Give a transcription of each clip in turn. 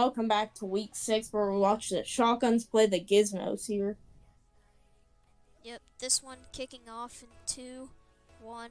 welcome back to week 6 where we watch the Shotguns play the Gizmos here. Yep, this one kicking off in 2, 1,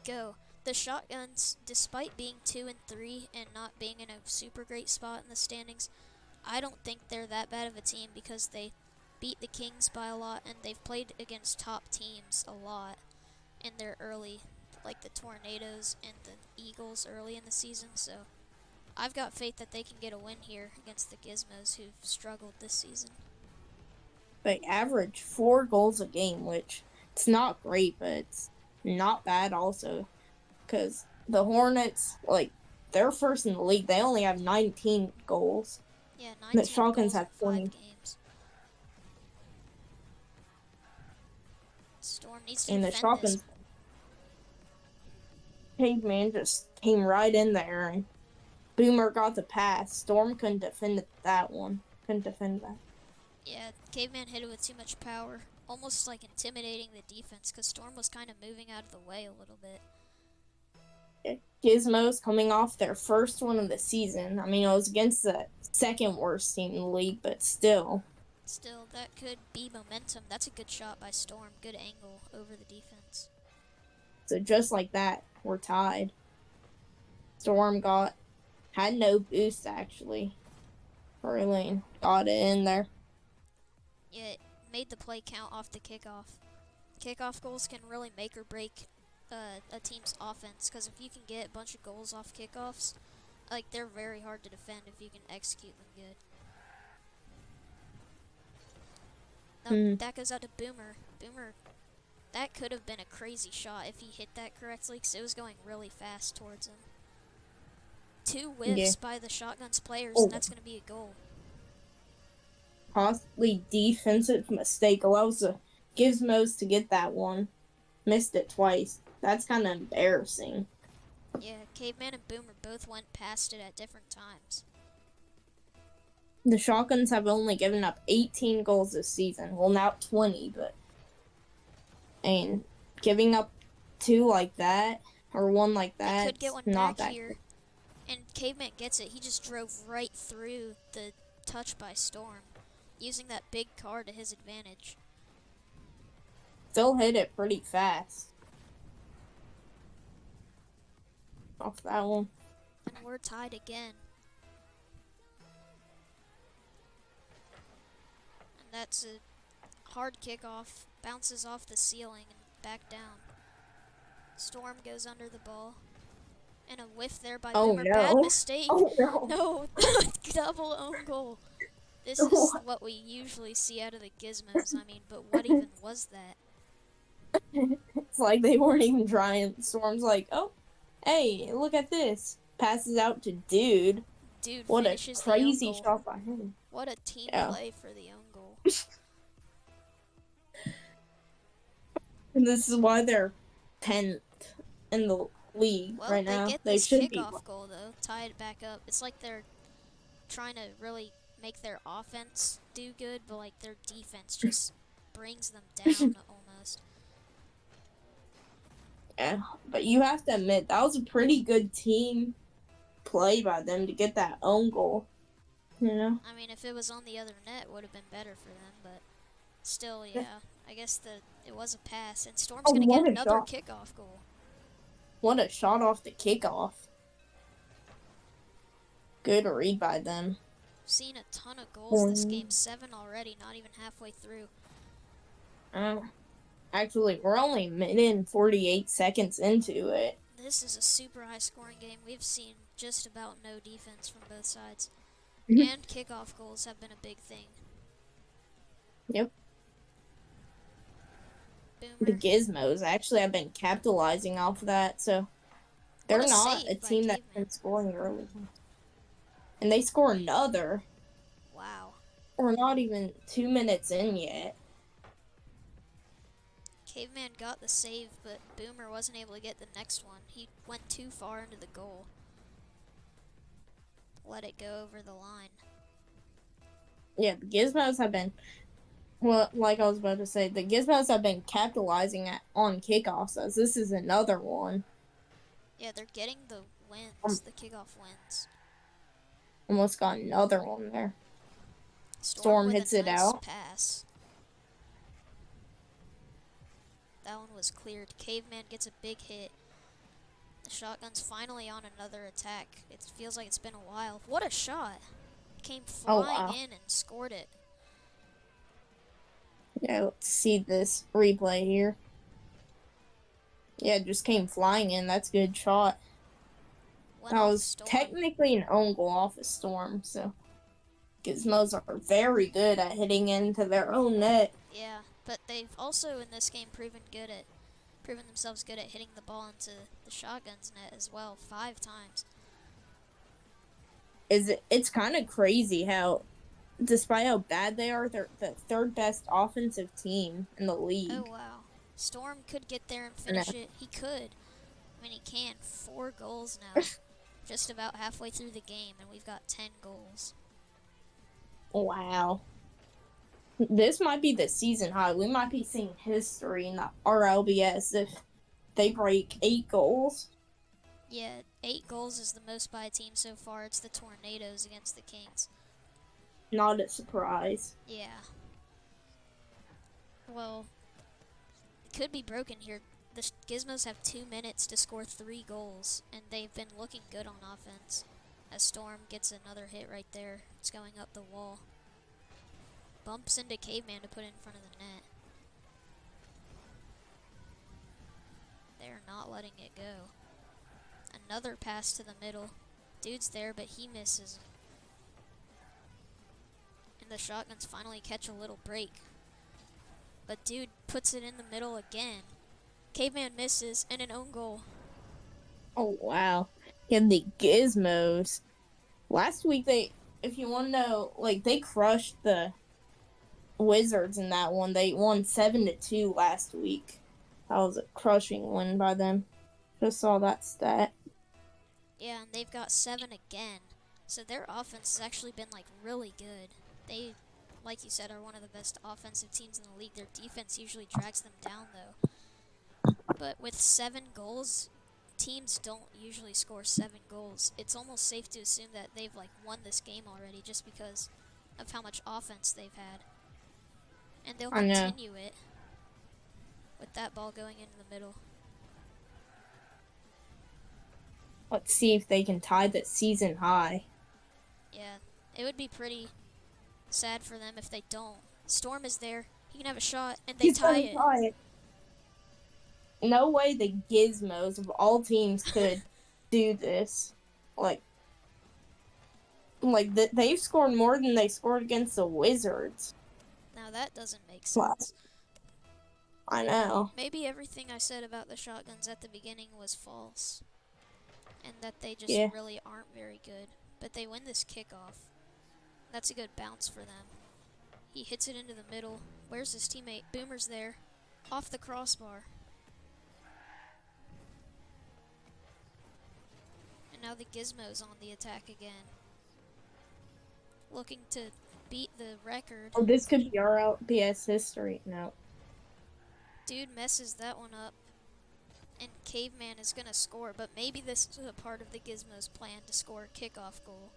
go. The Shotguns, despite being 2 and 3 and not being in a super great spot in the standings, I don't think they're that bad of a team because they beat the Kings by a lot and they've played against top teams a lot in their early, like the Tornadoes and the Eagles early in the season, so I've got faith that they can get a win here against the Gizmos who've struggled this season. They average 4 goals a game, which it's not great, but it's not bad also. Because the Hornets, they're first in the league. They only have 19 goals. Yeah, 19 the Shotguns goals have in 20. 5 games. Storm needs to And the defend Shotguns, this. Caveman just came right in there and Boomer got the pass. Storm couldn't defend that one. Couldn't defend that. Yeah, Caveman hit it with too much power. Almost like intimidating the defense because Storm was kind of moving out of the way a little bit. Gizmos coming off their first one of the season. I mean, it was against the second worst team in the league, but still. Still, that could be momentum. That's a good shot by Storm. Good angle over the defense. So just like that, we're tied. Storm had no boost, actually. Really got it in there. Yeah, it made the play count off the kickoff. Kickoff goals can really make or break a team's offense, because if you can get a bunch of goals off kickoffs, they're very hard to defend if you can execute them good. No, that goes out to Boomer. Boomer, that could have been a crazy shot if he hit that correctly, because it was going really fast towards him. 2 whiffs by the Shotguns players, and that's going to be a goal. Possibly defensive mistake allows the Gizmos to get that one. Missed it twice. That's kind of embarrassing. Yeah, Caveman and Boomer both went past it at different times. The Shotguns have only given up 18 goals this season. Well, now 20, but... And giving up 2 like that, or 1 like that, they could get one not back that here. good. And Caveman gets it. He just drove right through the touch by Storm, using that big car to his advantage. Still hit it pretty fast. Off that one. And we're tied again. And that's a hard kickoff. Bounces off the ceiling and back down. Storm goes under the ball. And a whiff there by Boomer. No. Bad mistake. Oh, no. No, double own goal. This is what we usually see out of the Gizmos. I mean, but what even was that? It's like they weren't even trying. Storm's like, oh, hey, look at this. Passes out to Dude. Dude, what a finishes crazy the own goal. shot by him. What a team play for the own goal. And this is why they're 10th in the league right now. Well, they get They this should be. kickoff goal, though. Tie it back up. It's like they're trying to really make their offense do good, but their defense just brings them down almost. Yeah, but you have to admit, that was a pretty good team play by them to get that own goal. You know? I mean, if it was on the other net, it would have been better for them, but still, yeah. I guess it was a pass, and Storm's going to get another kickoff goal. What a shot off the kickoff. Good read by them. Seen a ton of goals this game. 7 already, not even halfway through. Actually, we're only a minute and 48 seconds into it. This is a super high-scoring game. We've seen just about no defense from both sides. And kickoff goals have been a big thing. Yep. Boomer. The Gizmos actually have been capitalizing off of that, so they're not a team that's been scoring early. And they score another. Wow. We're not even 2 minutes in yet. Caveman got the save, but Boomer wasn't able to get the next one. He went too far into the goal. Let it go over the line. Yeah, the Gizmos have been... Well, like I was about to say, the Gizmos have been capitalizing on kickoffs, as this is another one. Yeah, they're getting the wins, the kickoff wins. Almost got another one there. Storm Storm with hits a it nice out. pass. That one was cleared. Caveman gets a big hit. The shotgun's finally on another attack. It feels like it's been a while. What a shot! Came Oh, flying wow. in and scored it. Yeah, let's see this replay here. Yeah, it just came flying in. That's a good shot. Went That off was Storm. technically an own goal off a Storm, so Gizmos are very good at hitting into their own net. Yeah, but they've also in this game proven themselves good at hitting the ball into the shotgun's net as well, 5 times. It's kind of crazy how, despite how bad they are, they're the third best offensive team in the Oh league. wow. Storm could get there and And, finish it. He could. I mean, he can. 4 goals now. Just about halfway through the game, and we've got 10 goals. wow. This might be the season high. We might be seeing history in the RLBS if they break 8 goals. Yeah, 8 goals is the most by a team so far. It's the Tornadoes against the Kings. Not a surprise. Yeah. Well, it could be broken here. The Gizmos have 2 minutes to score 3 goals, and they've been looking good on offense. As Storm gets another hit right there. It's going up the wall. Bumps into Caveman to put it in front of the net. They're not letting it go. Another pass to the middle. Dude's there, but he misses. And the shotguns finally catch a little break. But dude puts it in the middle again. Caveman misses, and an own goal. Oh, wow. And the Gizmos. Last week, if you want to know, like, they crushed the Wizards in that one. They won 7-2 last week. That was a crushing win by them. Just saw that stat. Yeah, and they've got 7 again. So their offense has actually been, like, really good. They, like you said, are one of the best offensive teams in the league. Their defense usually drags them down, though. But with 7 goals, teams don't usually score 7 goals. It's almost safe to assume that they've, like, won this game already just because of how much offense they've had. And they'll continue it with that ball going into the middle. Let's see if they can tie the season high. Yeah, it would be pretty sad for them if they don't. Storm is there. He can have a shot, and they tie it. No way the Gizmos of all teams could do this. Like they've scored more than they scored against the Wizards. Now that doesn't make sense. I know. Maybe everything I said about the shotguns at the beginning was false. And that they just really aren't very good. But they win this kickoff. That's a good bounce for them. He hits it into the middle. Where's his teammate? Boomer's there. Off the crossbar. And now the Gizmos on the attack again. Looking to beat the record. Oh, this could be RLBS history. No. Dude messes that one up. And Caveman is going to score, but maybe this is a part of the Gizmos' plan to score a kickoff goal.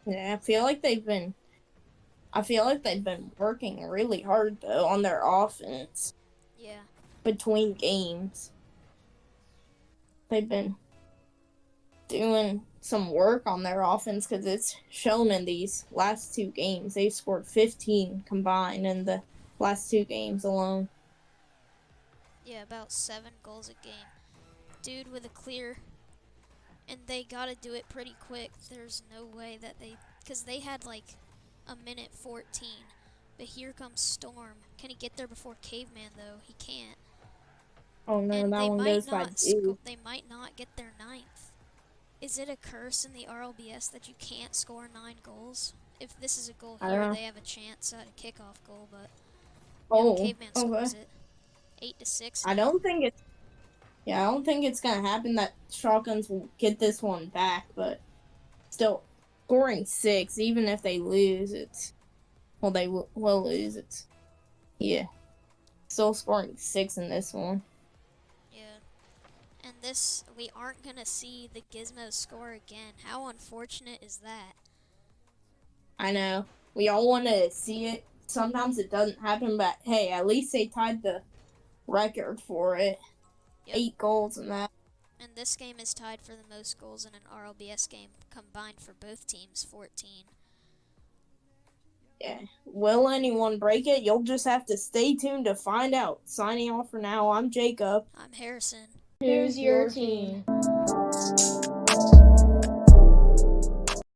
Yeah, I feel like they've been working really hard though on their offense. Yeah. Between games. They've been doing some work on their offense because it's shown in these last 2 games. They've scored 15 combined in the last 2 games alone. Yeah, about 7 goals a game. Dude with a clear. And they gotta do it pretty quick. There's no way that because they had like a minute 14. But here comes Storm. Can he get there before Caveman though? He can't. Oh no, and that one goes by 2. They might not get their 9th. Is it a curse in the RLBS that you can't score 9 goals? If this is a goal here, they have a chance at a kickoff goal, but Caveman scores it. 8-6. I don't think it's gonna happen that Shotguns will get this one back, but still scoring 6, even if they lose, they will lose. Still scoring 6 in this one. Yeah, and this we aren't gonna see the Gizmos score again. How unfortunate is that? I know. We all want to see it. Sometimes it doesn't happen, but hey, at least they tied the record for it. Yep. 8 goals in that. And this game is tied for the most goals in an RLBS game combined for both teams, 14. Yeah. Will anyone break it? You'll just have to stay tuned to find out. Signing off for now, I'm Jacob. I'm Harrison. Who's your team?